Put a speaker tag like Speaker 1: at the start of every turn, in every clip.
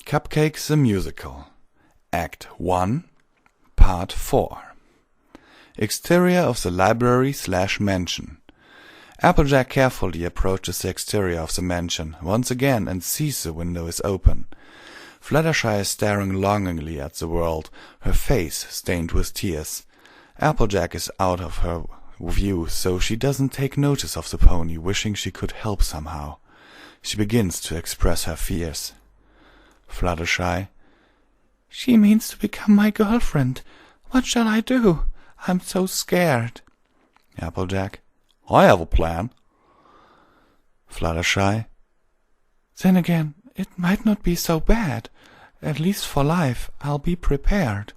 Speaker 1: Cupcakes the Musical, Act 1, Part 4. Exterior of the library/mansion. Applejack carefully approaches the exterior of the mansion once again and sees the window is open. Fluttershy is staring longingly at the world, her face stained with tears. Applejack is out of her view, so she doesn't take notice of the pony, wishing she could help somehow. She begins to express her fears. Fluttershy:
Speaker 2: She means to become my girlfriend. What shall I do? I'm so scared.
Speaker 1: Applejack: I have a plan. Fluttershy:
Speaker 2: Then again, it might not be so bad. At least for life, I'll be prepared.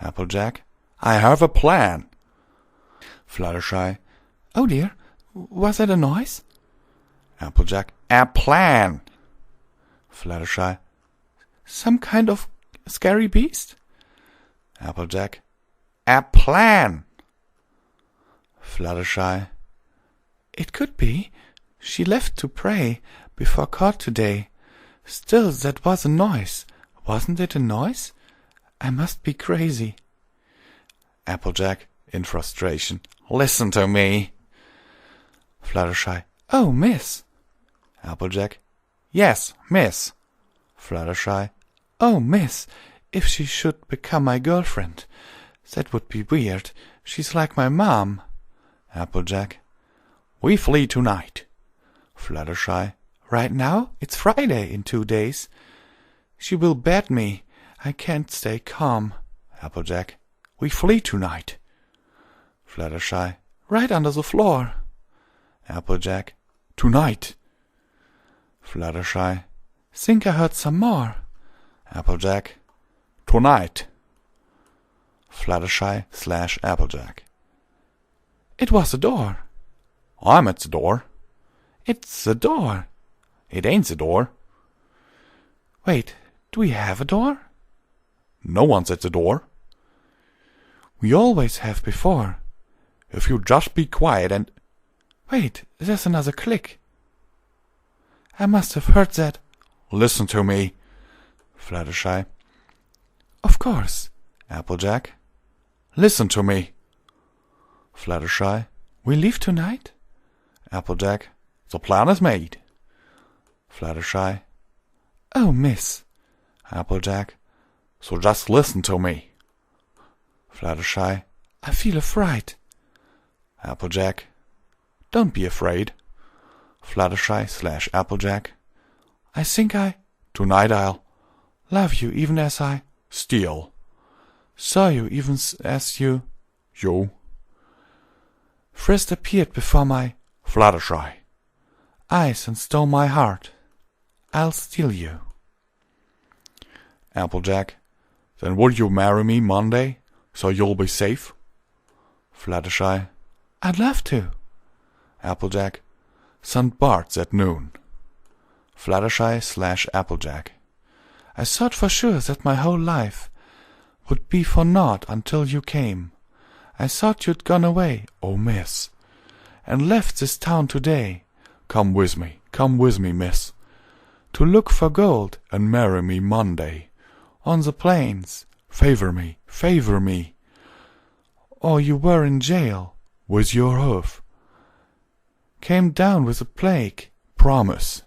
Speaker 1: Applejack: I have a plan. Fluttershy:
Speaker 2: Oh dear, was that a noise?
Speaker 1: Applejack: A plan. Fluttershy:
Speaker 2: Some kind of scary beast?
Speaker 1: Applejack: A plan. Fluttershy:
Speaker 2: It could be. She left to pray before court today. Still, that was a noise. Wasn't it a noise? I must be crazy.
Speaker 1: Applejack, in frustration: Listen to me. Fluttershy:
Speaker 2: Oh, miss.
Speaker 1: Applejack: Yes, miss. Fluttershy:
Speaker 2: Oh, miss, if she should become my girlfriend. That would be weird. She's like my mom.
Speaker 1: Applejack: We flee tonight. Fluttershy:
Speaker 2: Right now? It's Friday in 2 days. She will bat me. I can't stay calm.
Speaker 1: Applejack: We flee tonight. Fluttershy:
Speaker 2: Right under the floor.
Speaker 1: Applejack: Tonight. Fluttershy:
Speaker 2: Think I heard some more.
Speaker 1: Applejack: Tonight. Fluttershy/Applejack:
Speaker 2: It was the door.
Speaker 1: I'm at the door.
Speaker 2: It's the door.
Speaker 1: It ain't the door.
Speaker 2: Wait, do we have a door?
Speaker 1: No one's at the door.
Speaker 2: We always have before.
Speaker 1: If you just be quiet and...
Speaker 2: Wait, there's another click. I must have heard that.
Speaker 1: Listen to me. Fluttershy:
Speaker 2: Of course.
Speaker 1: Applejack: Listen to me. Fluttershy:
Speaker 2: We leave tonight?
Speaker 1: Applejack: The plan is made. Fluttershy:
Speaker 2: Oh, miss.
Speaker 1: Applejack: So just listen to me. Fluttershy:
Speaker 2: I feel afraid.
Speaker 1: Applejack: Don't be afraid. Fluttershy/Applejack:
Speaker 2: I think
Speaker 1: Tonight I'll
Speaker 2: love you even as I
Speaker 1: steal.
Speaker 2: Saw you even as you
Speaker 1: First appeared before my Fluttershy
Speaker 2: eyes and stole my heart. I'll steal you.
Speaker 1: Applejack: Then would you marry me Monday, so you'll be safe? Fluttershy:
Speaker 2: I'd love to.
Speaker 1: Applejack: St. Bart's at noon. Fluttershy/Applejack:
Speaker 2: I thought for sure that my whole life would be for naught until you came. I thought you'd gone away, oh miss, and left this town today.
Speaker 1: Come with me, miss,
Speaker 2: to look for gold
Speaker 1: and marry me Monday.
Speaker 2: On the plains,
Speaker 1: favor me.
Speaker 2: Or you were in jail,
Speaker 1: with your hoof.
Speaker 2: Came down with a plague,
Speaker 1: promise.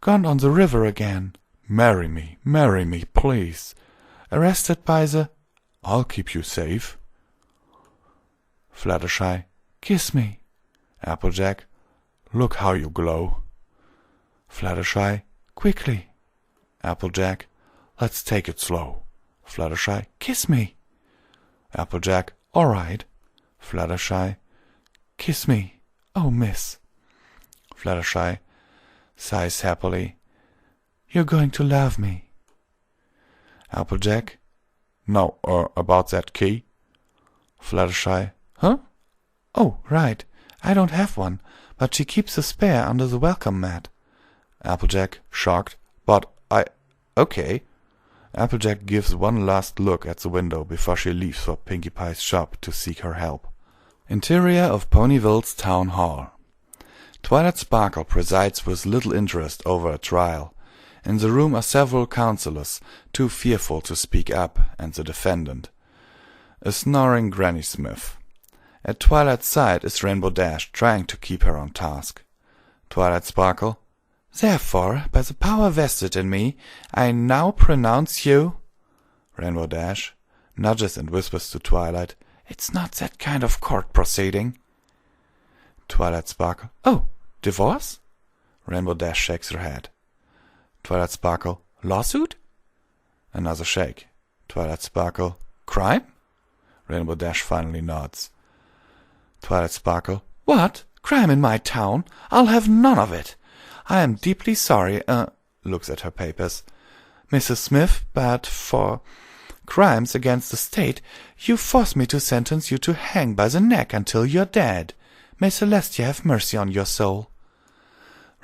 Speaker 2: Gone on the river again,
Speaker 1: marry me, please.
Speaker 2: Arrested by the...
Speaker 1: I'll keep you safe. Fluttershy:
Speaker 2: Kiss me.
Speaker 1: Applejack: Look how you glow. Fluttershy:
Speaker 2: Quickly.
Speaker 1: Applejack: Let's take it slow. Fluttershy:
Speaker 2: Kiss me.
Speaker 1: Applejack: All right. Fluttershy:
Speaker 2: Kiss me. Oh, miss.
Speaker 1: Fluttershy sighs happily:
Speaker 2: You're going to love me.
Speaker 1: Applejack: No, about that key. Fluttershy:
Speaker 2: Huh? Oh, right. I don't have one, but she keeps a spare under the welcome mat.
Speaker 1: Applejack, shocked: But okay. Applejack gives one last look at the window before she leaves for Pinkie Pie's shop to seek her help. Interior of Ponyville's Town Hall. Twilight Sparkle presides with little interest over a trial. In the room are several counselors, too fearful to speak up, and the defendant. A snoring Granny Smith. At Twilight's side is Rainbow Dash, trying to keep her on task. Twilight Sparkle. Therefore, by the power vested in me, I now pronounce you... Rainbow Dash nudges and whispers to Twilight. It's not that kind of court proceeding. Twilight Sparkle. Oh, divorce? Rainbow Dash shakes her head. Twilight Sparkle. Lawsuit? Another shake. Twilight Sparkle. Crime? Rainbow Dash finally nods. Twilight Sparkle. What? Crime in my town? I'll have none of it. I am deeply sorry, looks at her papers. Mrs. Smith, but for crimes against the state, you force me to sentence you to hang by the neck until you're dead. May Celestia have mercy on your soul.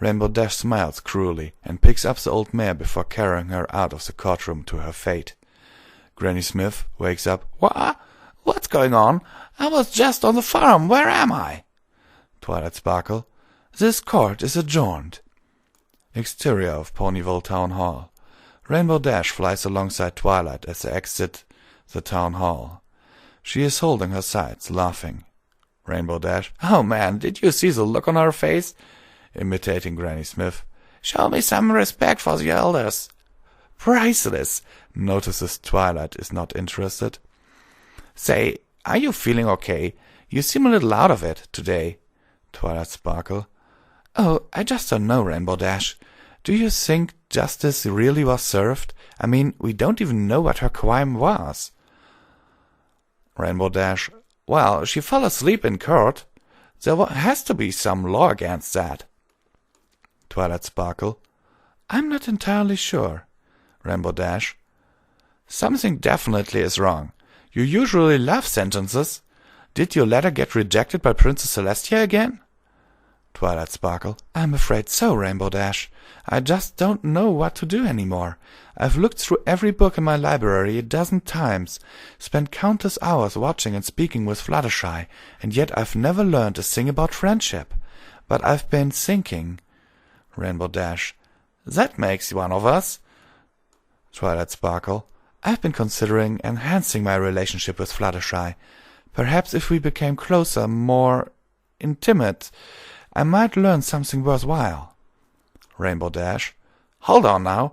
Speaker 1: Rainbow Dash smiles cruelly and picks up the old mare before carrying her out of the courtroom to her fate. Granny Smith wakes up. What's going on? I was just on the farm. Where am I? Twilight Sparkle. This court is adjourned. Exterior of Pony&Wolf Town Hall. Rainbow Dash flies alongside Twilight as they exit the town hall. She is holding her sides, laughing. Rainbow Dash. Oh man, did you see the look on her face? Imitating Granny Smith. Show me some respect for the elders. Priceless, notices Twilight is not interested. Say, are you feeling okay? You seem a little out of it today. Twilight Sparkle. Oh, I just don't know, Rainbow Dash. Do you think justice really was served? I mean, we don't even know what her crime was. Rainbow Dash. Well, she fell asleep in court. There has to be some law against that. Twilight Sparkle. I'm not entirely sure. Rainbow Dash. Something definitely is wrong. You usually love sentences. Did your letter get rejected by Princess Celestia again? Twilight Sparkle. I'm afraid so, Rainbow Dash. I just don't know what to do anymore. I've looked through every book in my library a dozen times, spent countless hours watching and speaking with Fluttershy, and yet I've never learned a thing about friendship. But I've been thinking... Rainbow Dash. That makes one of us. Twilight Sparkle. I've been considering enhancing my relationship with Fluttershy. Perhaps if we became closer, more intimate, I might learn something worthwhile. Rainbow Dash. Hold on now.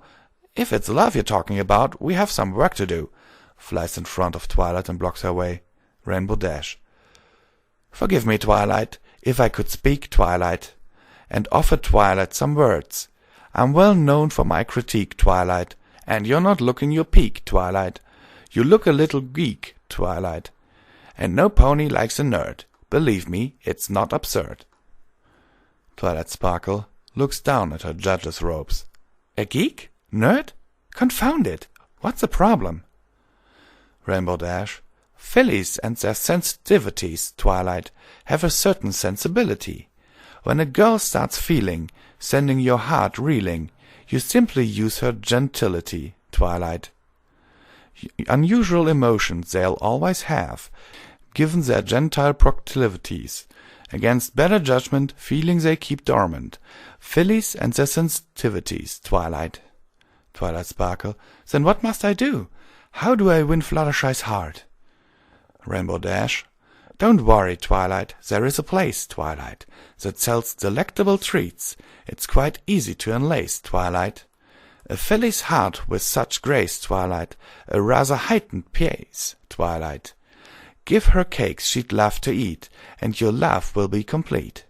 Speaker 1: If it's love you're talking about, we have some work to do. Flies in front of Twilight and blocks her way. Rainbow Dash. Forgive me, Twilight, if I could speak, Twilight, and offer Twilight some words. I'm well known for my critique, Twilight, and you're not looking your peak, Twilight. You look a little geek, Twilight. And no pony likes a nerd. Believe me, it's not absurd. Twilight Sparkle looks down at her judge's robes. A geek? Nerd? Confound it! What's the problem? Rainbow Dash. Fillies and their sensitivities, Twilight, have a certain sensibility. When a girl starts feeling, sending your heart reeling, you simply use her gentility, Twilight. Unusual emotions they'll always have, given their gentile proclivities. Against better judgment, feelings they keep dormant. Fillies and their sensitivities, Twilight. Twilight Sparkle. Then what must I do? How do I win Fluttershy's heart? Rainbow Dash. Don't worry, Twilight. There is a place, Twilight, that sells delectable treats. It's quite easy to unlace, Twilight. A filly's heart with such grace, Twilight, a rather heightened pace, Twilight. Give her cakes she'd love to eat, and your love will be complete.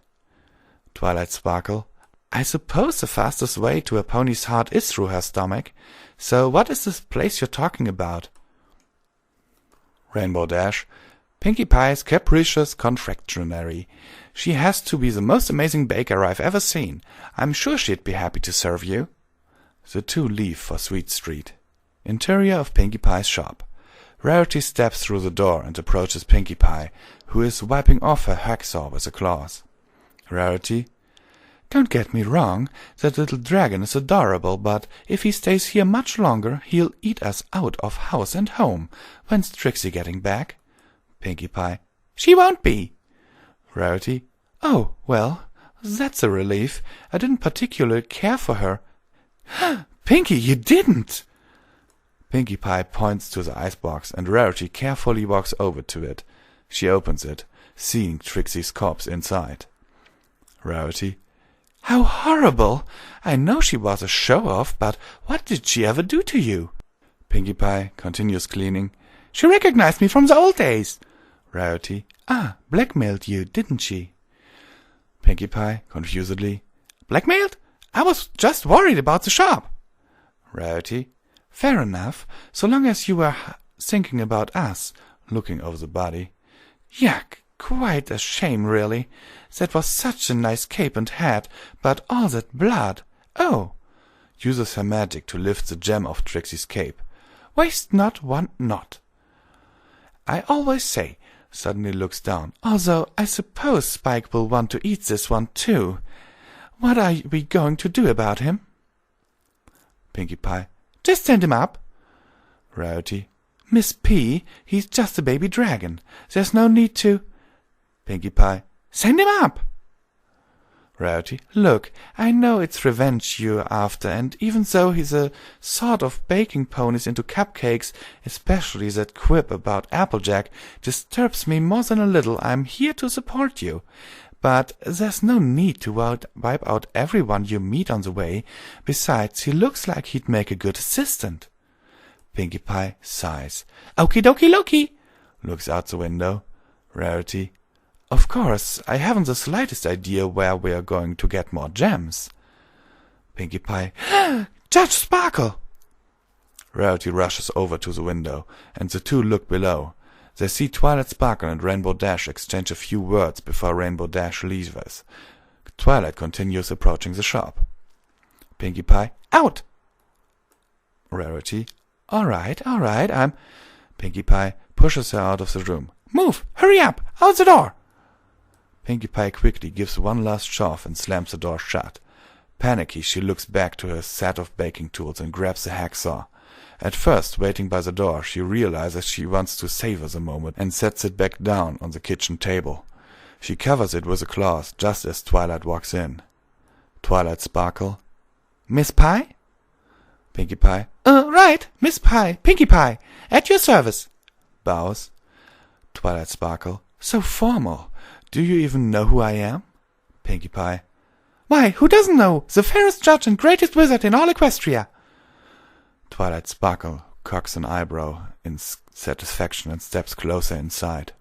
Speaker 1: Twilight Sparkle. I suppose the fastest way to a pony's heart is through her stomach. So what is this place you're talking about? Rainbow Dash. Pinkie Pie's Capricious Confectionery. She has to be the most amazing baker I've ever seen. I'm sure she'd be happy to serve you. The two leave for Sweet Street. Interior of Pinkie Pie's shop. Rarity steps through the door and approaches Pinkie Pie, who is wiping off her hacksaw with a claws. Rarity. Don't get me wrong, that little dragon is adorable, but if he stays here much longer, he'll eat us out of house and home. When's Trixie getting back? Pinkie Pie. She won't be. Rarity. Oh, well, that's a relief. I didn't particularly care for her.
Speaker 2: Pinkie, you didn't! Pinkie Pie points to the icebox, and Rarity carefully walks over to it. She opens it, seeing Trixie's corpse inside. Rarity: How horrible! I know she was a show-off, but what did she ever do to you? Pinkie Pie continues cleaning. She recognized me from the old days. Rarity: Blackmailed you, didn't she? Pinkie Pie, confusedly: Blackmailed? I was just worried about the shop. Rarity: Fair enough, so long as you were thinking about us, looking over the body. Yuck, quite a shame, really. That was such a nice cape and hat, but all that blood. Oh! Uses her magic to lift the gem off Trixie's cape. Waste not, want not. I always say, suddenly looks down, although I suppose Spike will want to eat this one too. What are we going to do about him? Pinkie Pie: Just send him up. Rarity: Miss P, he's just a baby dragon. There's no need to... Pinkie Pie: Send him up. Rarity: Look, I know it's revenge you're after, and even though he's a sort of baking ponies into cupcakes, especially that quip about Applejack disturbs me more than a little. I'm here to support you. But there's no need to wipe out everyone you meet on the way. Besides, he looks like he'd make a good assistant. Pinkie Pie sighs. Okie dokie Loki! Looks out the window. Rarity: Of course, I haven't the slightest idea where we're going to get more gems. Pinkie Pie: Judge Sparkle! Rarity rushes over to the window, and the two look below. They see Twilight Sparkle and Rainbow Dash exchange a few words before Rainbow Dash leaves. Twilight continues approaching the shop. Pinkie Pie: Out! Rarity: All right, I'm... Pinkie Pie pushes her out of the room. Move! Hurry up! Out the door! Pinkie Pie quickly gives one last shove and slams the door shut. Panicky, she looks back to her set of baking tools and grabs the hacksaw. At first, waiting by the door, she realizes she wants to savor the moment and sets it back down on the kitchen table. She covers it with a cloth just as Twilight walks in. Twilight Sparkle: Miss Pie? Pinkie Pie: Right, Miss Pie, Pinkie Pie, at your service. Bows. Twilight Sparkle: So formal. Do you even know who I am? Pinkie Pie: Why, who doesn't know? The fairest judge and greatest wizard in all Equestria. Twilight Sparkle cocks an eyebrow in satisfaction and steps closer inside.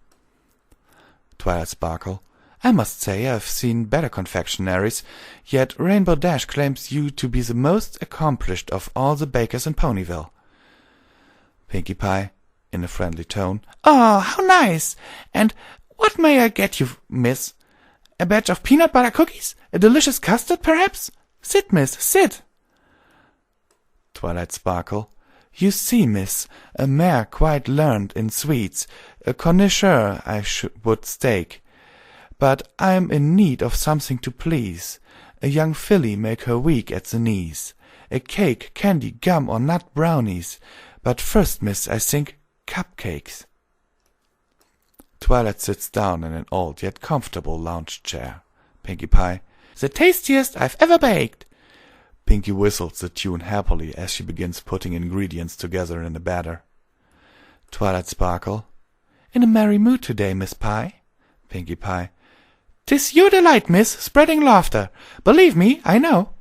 Speaker 2: Twilight Sparkle: I must say I've seen better confectionaries, yet Rainbow Dash claims you to be the most accomplished of all the bakers in Ponyville. Pinkie Pie, in a friendly tone: Oh, how nice! And what may I get you, miss? A batch of peanut butter cookies? A delicious custard, perhaps? Sit, miss, sit. Twilight Sparkle: You see, miss, a mare quite learned in sweets, a connoisseur I would stake. But I'm in need of something to please. A young filly make her weak at the knees. A cake, candy, gum, or nut brownies. But first, miss, I think cupcakes. Twilight sits down in an old yet comfortable lounge chair. Pinkie Pie: The tastiest I've ever baked. Pinkie whistles the tune happily as she begins putting ingredients together in a batter. Twilight Sparkle: In a merry mood today, Miss Pie. Pinkie Pie: 'Tis your delight, miss, spreading laughter. Believe me, I know.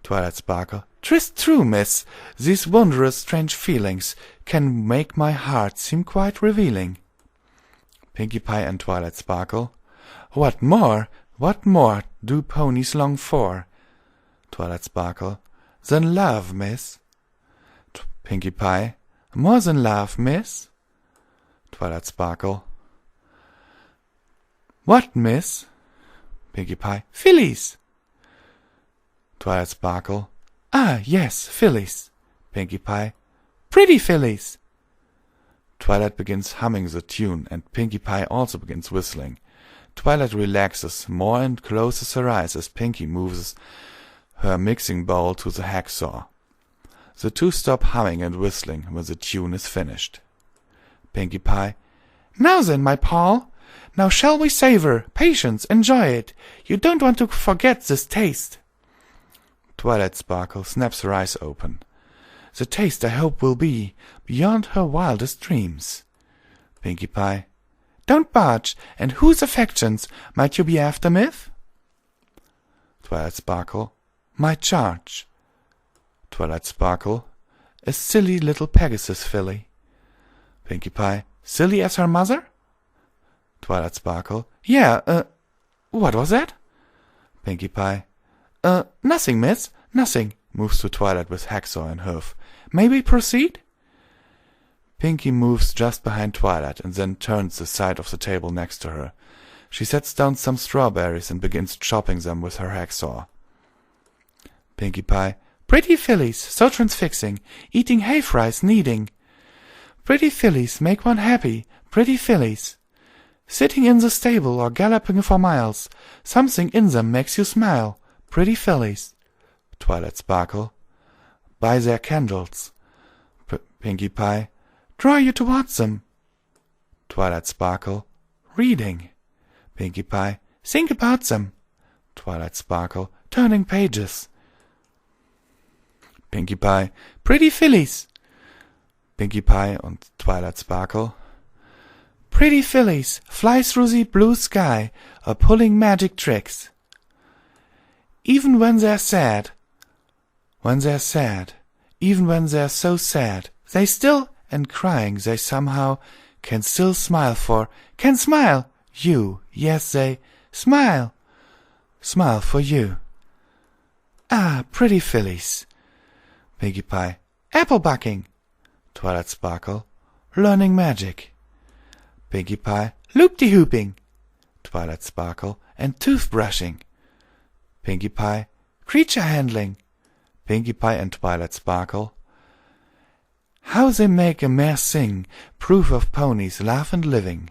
Speaker 2: Twilight Sparkle: 'Tis true, miss, these wondrous strange feelings can make my heart seem quite revealing. Pinkie Pie and Twilight Sparkle: What more do ponies long for? Twilight Sparkle: Than love, miss. Pinkie Pie: More than love, miss. Twilight Sparkle: What, miss? Pinkie Pie: Fillies. Twilight Sparkle: Ah, yes, fillies. Pinkie Pie: Pretty fillies. Twilight begins humming the tune, and Pinkie Pie also begins whistling. Twilight relaxes more and closes her eyes as Pinkie moves her mixing bowl to the hacksaw. The two stop humming and whistling when the tune is finished. Pinkie Pie: Now then, my Paul, now shall we savor, patience, enjoy it. You don't want to forget this taste. Twilight Sparkle snaps her eyes open. The taste, I hope, will be beyond her wildest dreams. Pinkie Pie. Don't barge, and whose affections might you be after, Miff? Twilight Sparkle. My charge. Twilight Sparkle. A silly little Pegasus filly. Pinkie Pie. Silly as her mother? Twilight Sparkle. Yeah, what was that? Pinkie Pie. Nothing, miss, nothing. Moves to Twilight with hacksaw and hoof. May we proceed? Pinkie moves just behind Twilight and then turns the side of the table next to her. She sets down some strawberries and begins chopping them with her hacksaw. Pinkie Pie. Pretty fillies, so transfixing, eating hay fries, kneading. Pretty fillies make one happy, pretty fillies. Sitting in the stable or galloping for miles, something in them makes you smile, pretty fillies. Twilight Sparkle. By their candles. Pinkie Pie. Draw you towards them. Twilight Sparkle. Reading. Pinkie Pie. Think about them. Twilight Sparkle. Turning pages. Pinkie Pie. Pretty fillies. Pinkie Pie und Twilight Sparkle. Pretty fillies fly through the blue sky, or pulling magic tricks. Even when they're sad, even when they're so sad, they still, and crying, they somehow can still smile can smile, you, yes, they smile for you. Ah, pretty fillies. Pinkie Pie. Apple bucking. Twilight Sparkle. Learning magic. Pinkie Pie. Loop-de-hooping. Twilight Sparkle. And toothbrushing. Pinkie Pie. Creature handling. Pinkie Pie and Twilight Sparkle. How they make a mare sing, proof of ponies' laugh and living.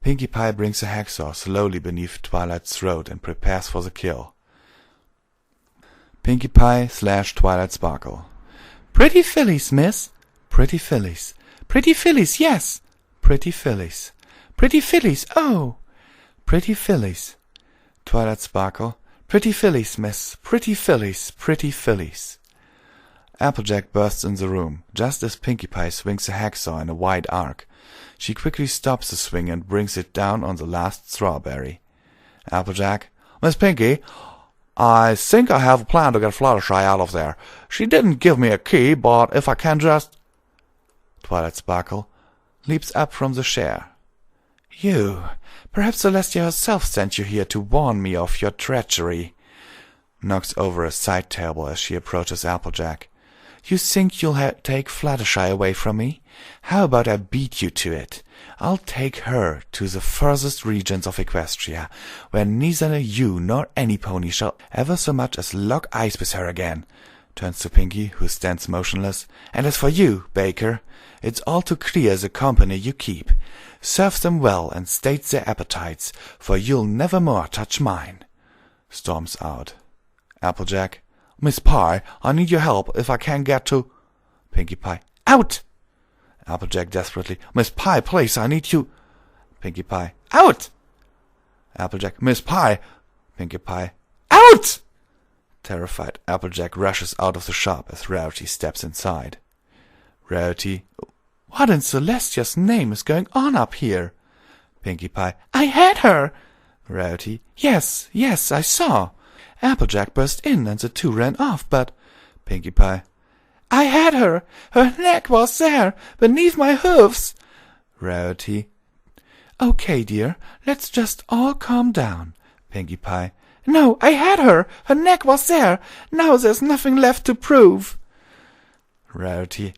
Speaker 2: Pinkie Pie brings a hacksaw slowly beneath Twilight's throat and prepares for the kill. Pinkie Pie / Twilight Sparkle. Pretty fillies, miss. Pretty fillies. Pretty fillies, yes. Pretty fillies. Pretty fillies, oh. Pretty fillies. Twilight Sparkle. Pretty fillies, miss. Pretty fillies. Pretty fillies. Applejack bursts in the room, just as Pinkie Pie swings a hacksaw in a wide arc. She quickly stops the swing and brings it down on the last strawberry. Applejack. Miss Pinkie, I think I have a plan to get Fluttershy out of there. She didn't give me a key, but if I can just... Twilight Sparkle leaps up from the chair. You, perhaps Celestia herself sent you here to warn me of your treachery. Knocks over a side table as she approaches Applejack. You think you'll take Fluttershy away from me? How about I beat you to it? I'll take her to the furthest regions of Equestria, where neither you nor any pony shall ever so much as lock eyes with her again. Turns to Pinkie, who stands motionless. And as for you, Baker, it's all too clear the company you keep. Serve them well and state their appetites, for you'll never more touch mine. Storms out. Applejack. Miss Pie, I need your help if I can get to... Pinkie Pie. Out! Applejack desperately. Miss Pie, please, I need you... Pinkie Pie. Out! Applejack. Miss Pie! Pinkie Pie. Out! Terrified, Applejack rushes out of the shop as Rarity steps inside. Rarity. What in Celestia's name is going on up here? Pinkie Pie. I had her! Rarity. Yes, I saw. Applejack burst in and the two ran off, but... Pinkie Pie. I had her! Her neck was there, beneath my hoofs! Rarity. Okay, dear, let's just all calm down. Pinkie Pie. No, I had her! Her neck was there! Now there's nothing left to prove! Rarity.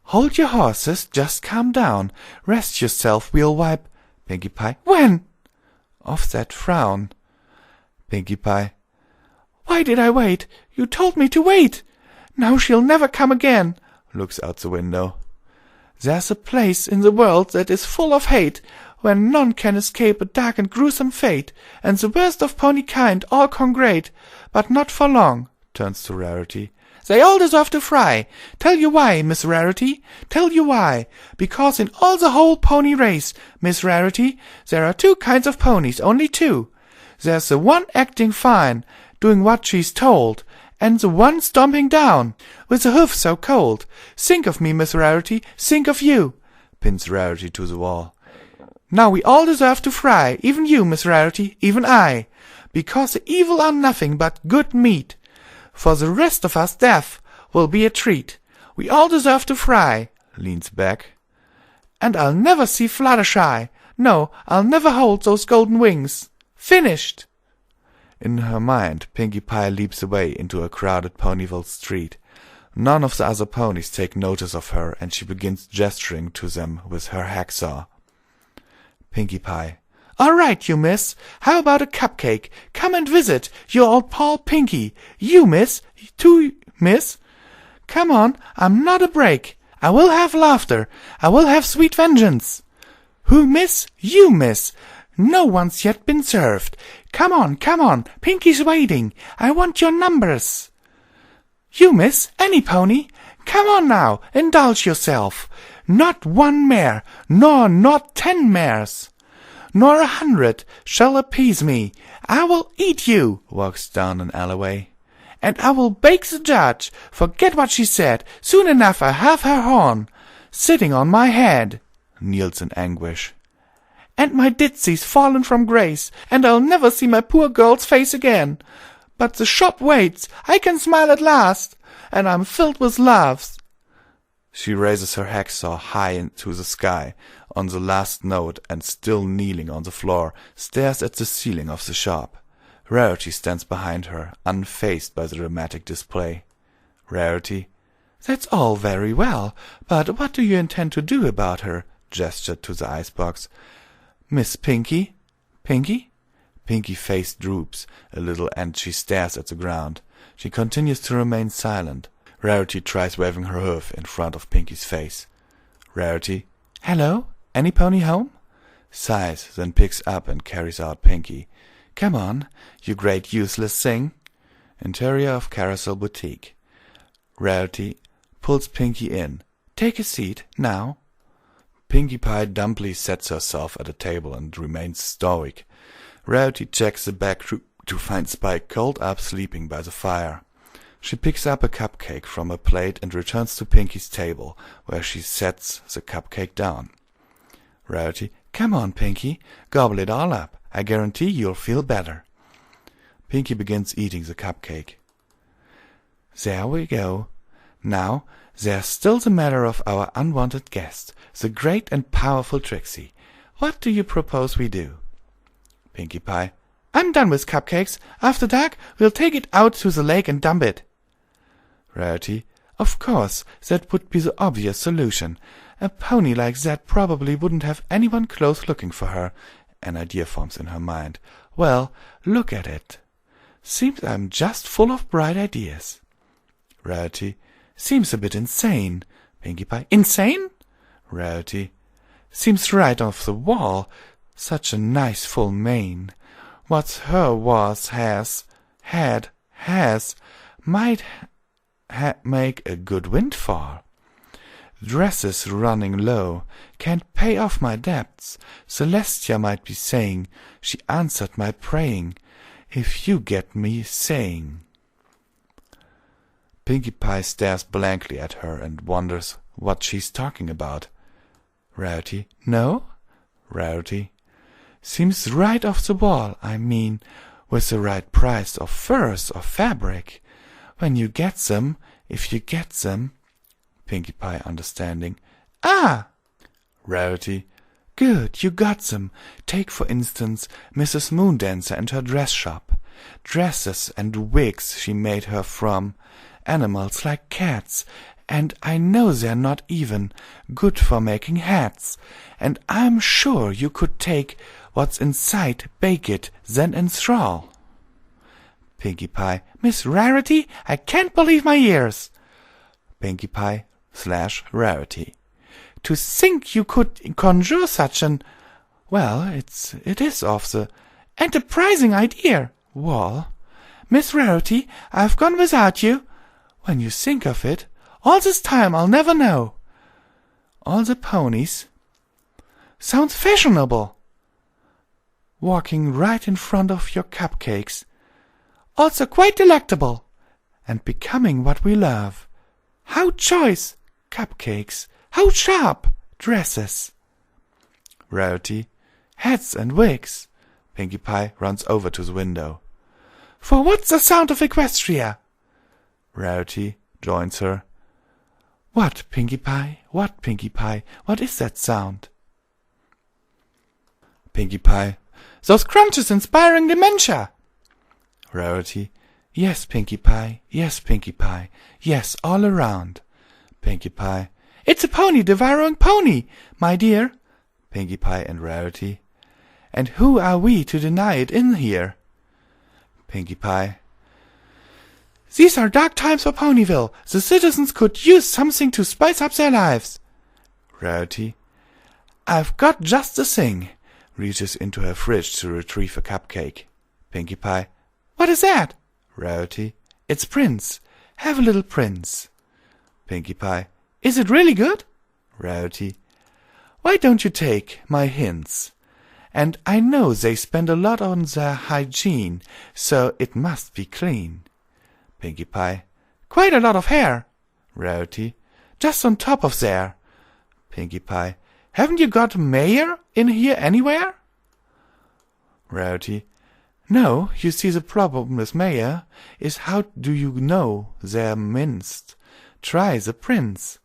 Speaker 2: Hold your horses, just calm down. Rest yourself, we'll wipe... Pinkie Pie. When? Off that frown. Pinkie Pie. Why did I wait? You told me to wait. Now she'll never come again. Looks out the window. There's a place in the world that is full of hate, where none can escape a dark and gruesome fate, and the worst of pony kind all congregate, but not for long. Turns to Rarity. They all deserve to fry. Tell you why, Miss Rarity. Tell you why. Because in all the whole pony race, Miss Rarity, there are two kinds of ponies, only two. There's the one acting fine, doing what she's told, and the one stomping down, with the hoof so cold. Think of me, Miss Rarity, think of you, pins Rarity to the wall. Now we all deserve to fry, even you, Miss Rarity, even I, because the evil are nothing but good meat. For the rest of us death will be a treat. We all deserve to fry, leans back. And I'll never see Fluttershy. No, I'll never hold those golden wings. Finished! In her mind, Pinkie Pie leaps away into a crowded Ponyville street. None of the other ponies take notice of her, and she begins gesturing to them with her hacksaw. Pinkie Pie. All right, you miss. How about a cupcake? Come and visit your old pal Pinkie. You, miss. Too, miss. Come on, I'm not a break. I will have laughter. I will have sweet vengeance. Who, miss? You, miss. No one's yet been served. Come on, Pinkie's waiting. I want your numbers. You, miss, any pony? Come on now, indulge yourself. Not one mare, nor not 10 mares, nor 100 shall appease me. I will eat you, walks down an alleyway. And I will bake the judge. Forget what she said. Soon enough I have her horn sitting on my head, kneels in anguish. And my ditsy's fallen from grace, and I'll never see my poor girl's face again. But the shop waits. I can smile at last, and I'm filled with loves. She raises her hacksaw high into the sky on the last note, and still kneeling on the floor, stares at the ceiling of the shop. Rarity stands behind her, unfazed by the dramatic display. Rarity. That's all very well, but what do you intend to do about her? Gestured to the icebox. Miss Pinkie? Pinkie? Pinkie's face droops a little, and she stares at the ground. She continues to remain silent. Rarity tries waving her hoof in front of Pinkie's face. Rarity. Hello? Any pony home? Sighs, then picks up and carries out Pinkie. Come on, you great useless thing. Interior of Carousel Boutique. Rarity pulls Pinkie in. Take a seat, now. Pinkie Pie dumbly sets herself at a table and remains stoic. Rarity checks the back room to find Spike curled up sleeping by the fire. She picks up a cupcake from a plate and returns to Pinkie's table, where she sets the cupcake down. Rarity. Come on, Pinkie, gobble it all up. I guarantee you'll feel better. Pinkie begins eating the cupcake. There we go. Now, there's still the matter of our unwanted guest, the great and powerful Trixie. What do you propose we do? Pinkie Pie. I'm done with cupcakes. After dark, we'll take it out to the lake and dump it. Rarity. Of course, that would be the obvious solution. A pony like that probably wouldn't have anyone close looking for her. An idea forms in her mind. Well, look at it. Seems I'm just full of bright ideas. Rarity. Seems a bit insane. Pinkie Pie. Insane? Rarity. Seems right off the wall. Such a nice full mane. What's her was, has, had, has, might make a good windfall. Dresses running low, can't pay off my debts. Celestia might be saying, she answered my praying, if you get me saying. Pinkie Pie stares blankly at her and wonders what she's talking about. Rarity. No? Rarity. Seems right off the wall, I mean, with the right price of furs or fabric. When you get them, if you get them. Pinkie Pie understanding. Ah! Rarity. Good, you got them. Take, for instance, Mrs. Moondancer and her dress shop. Dresses and wigs she made her from animals like cats, and I know they're not even good for making hats, and I'm sure you could take what's inside, bake it, then enthrall. Pinkie Pie. Miss Rarity, I can't believe my ears. Pinkie Pie / Rarity. To think you could conjure such an, well, it is of the enterprising idea. Well, Miss Rarity, I've gone without you. When you think of it, all this time I'll never know. All the ponies. Sounds fashionable. Walking right in front of your cupcakes. Also quite delectable. and becoming what we love. How choice! Cupcakes. How sharp! Dresses. Rarity. Hats and wigs. Pinkie Pie runs over to the window. For what's the sound of Equestria? Rarity joins her. What, Pinkie Pie? What, Pinkie Pie? What is that sound? Pinkie Pie. Those crunches inspiring dementia. Rarity. Yes, Pinkie Pie. Yes, Pinkie Pie. Yes, all around. Pinkie Pie. It's a pony devouring pony, my dear. Pinkie Pie and Rarity. And who are we to deny it in here? Pinkie Pie. These are dark times for Ponyville. The citizens could use something to spice up their lives. Rarity. I've got just the thing. Reaches into her fridge to retrieve a cupcake. Pinkie Pie. What is that? Rarity. It's Prince. Have a little Prince. Pinkie Pie. Is it really good? Rarity. Why don't you take my hints? And I know they spend a lot on their hygiene, so it must be clean. Pinkie Pie. Quite a lot of hair. Rarity. Just on top of there. Pinkie Pie. Haven't you got mayor in here anywhere? Rarity. No, you see the problem with mayor is how do you know they're minced? Try the Prince.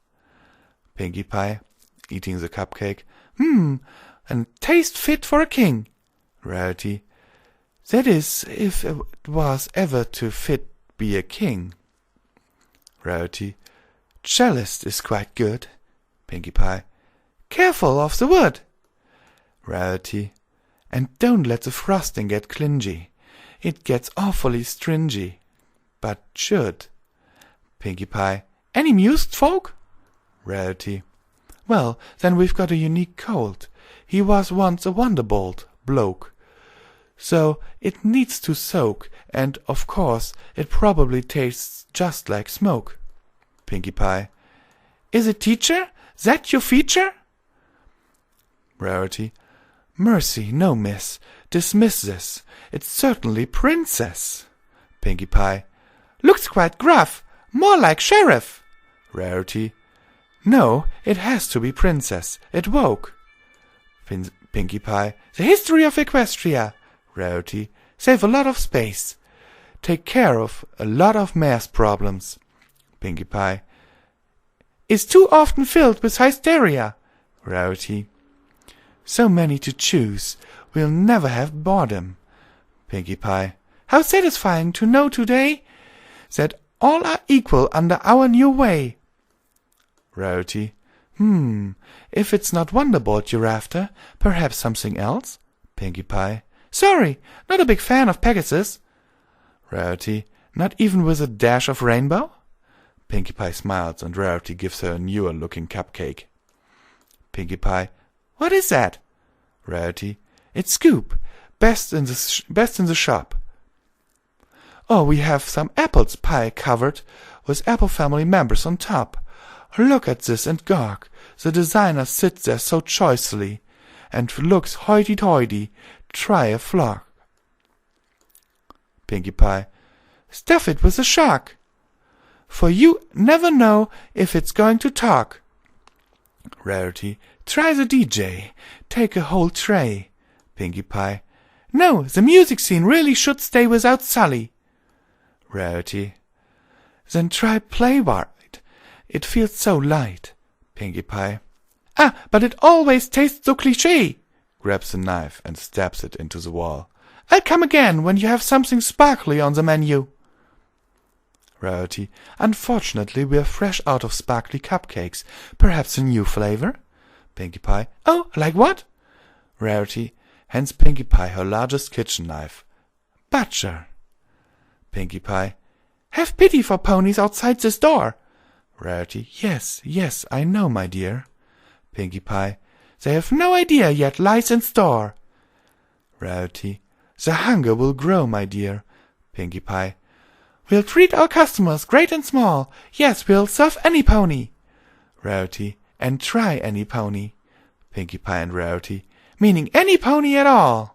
Speaker 2: Pinkie Pie, eating the cupcake. And taste fit for a king. Rarity. That is, if it was ever to fit be a king. Rarity. Cellist is quite good. Pinkie Pie. Careful of the wood. Rarity. And don't let the frosting get clingy. It gets awfully stringy. But should. Pinkie Pie. Any mused folk? Rarity. Well, then we've got a unique colt. He was once a wonderbolt bloke. So it needs to soak, and of course it probably tastes just like smoke. Pinkie Pie. Is it teacher? That your feature? Rarity. Mercy, no, miss. Dismiss this. It's certainly Princess. Pinkie Pie. Looks quite gruff. More like sheriff. Rarity. No, it has to be Princess. It woke. Pinkie Pie. The history of Equestria. Rarity. Save a lot of space. Take care of a lot of math problems. Pinkie Pie. Is too often filled with hysteria. Rarity. So many to choose. We'll never have boredom. Pinkie Pie. How satisfying to know today that all are equal under our new way. Rarity. If it's not Wonderbolt you're after, perhaps something else? Pinkie Pie. Sorry, not a big fan of Pegasus. Rarity. Not even with a dash of rainbow? Pinkie Pie smiles and Rarity gives her a newer-looking cupcake. Pinkie Pie. What is that? Rarity. It's Scoop. Best in the shop. Oh, we have some apples pie covered with apple family members on top. Look at this and gawk. The designer sits there so choicely and looks hoity-toity. Try a flock. Pinkie Pie. Stuff it with a shark. For you never know if it's going to talk. Rarity. Try the DJ. Take a whole tray. Pinkie Pie. No, the music scene really should stay without Sully. Rarity. Then try Playwright. It feels so light. Pinkie Pie. Ah, but it always tastes so cliché. Grabs the knife and stabs it into the wall. I'll come again when you have something sparkly on the menu. Rarity. Unfortunately, we're fresh out of sparkly cupcakes. Perhaps a new flavor? Pinkie Pie. Oh, like what? Rarity hands Pinkie Pie her largest kitchen knife. Butcher. Pinkie Pie. Have pity for ponies outside this door. Rarity. Yes, yes, I know, my dear. Pinkie Pie. They have no idea yet lies in store. Rarity. The hunger will grow, my dear. Pinkie Pie. We'll treat our customers, great and small. Yes, we'll serve any pony. Rarity. And try any pony. Pinkie Pie and Rarity. Meaning any pony at all.